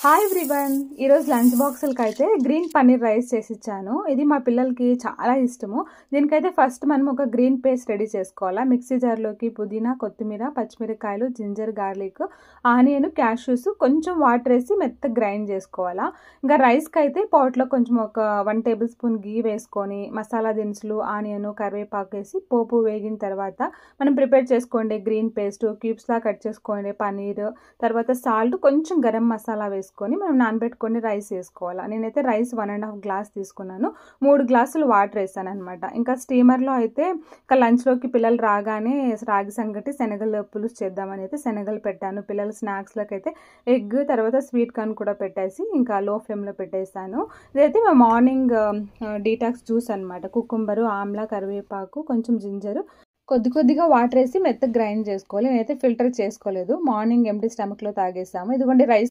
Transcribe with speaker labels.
Speaker 1: Hi everyone, ఈరోజు lunch బాక్సులకి అయితే green paneer rice చేసి ఇచ్చాను. ఇది మా పిల్లలకి చాలా ఇష్టము. దీనికైతే ఫస్ట్ మనం ఒక గ్రీన్ పేస్ట్ రెడీ చేసుకోవాలా. మిక్సీ జార్లోకి పుదీనా, కొత్తిమీర, పచ్చిమిరకాయలు, జింజర్, గార్లిక్, ఆనియన్, క్యాష్యూస్, కొంచెం వాటర్ వేసి మెత్తగా గ్రైండ్ చేసుకోవాలా. ఇంకా రైస్కి అయితే పాట్లో కొంచెం ఒక 1 టేబుల్ స్పూన్ గీ వేసుకొని మసాలా దినుసులు, ఆనియన్, కరివేపాకు వేసి పోపు వేగిన తర్వాత మనం ప్రిపేర్ చేసుకోండి గ్రీన్ పేస్ట్, క్యూబ్స్లా కట్ చేసుకోండి పన్నీర్, తర్వాత సాల్ట్, కొంచెం గరం మసాలా వేసుకొని మనం నానబెట్టుకొని రైస్ వేసుకోవాలి. నేనైతే రైస్ 1.5 గ్లాస్ తీసుకున్నాను. 3 గ్లాసులు వాటర్ వేసాను అనమాట. ఇంకా స్టీమర్లో అయితే ఇంకా లంచ్లోకి పిల్లలు రాగానే రాగి సంగటి, శనగల పులుసు చేద్దామని అయితే శనగలు పెట్టాను. పిల్లలు స్నాక్స్లోకి అయితే ఎగ్, తర్వాత స్వీట్ కార్న్ కూడా పెట్టేసి ఇంకా లో ఫ్లేమ్లో పెట్టేసాను. ఇదైతే మా మార్నింగ్ డీటాక్స్ జ్యూస్ అనమాట. కుకుంబరు, ఆమ్లా, కరివేపాకు, కొంచెం జింజరు, కొద్దిగా వాటర్ వేసి మెత్తగా గ్రైండ్ చేసుకోవాలి. నేనైతే ఫిల్టర్ చేసుకోలేదు. మార్నింగ్ ఎంప్టీ స్టమక్లో తాగేసాము. ఇదిగోండి రైస్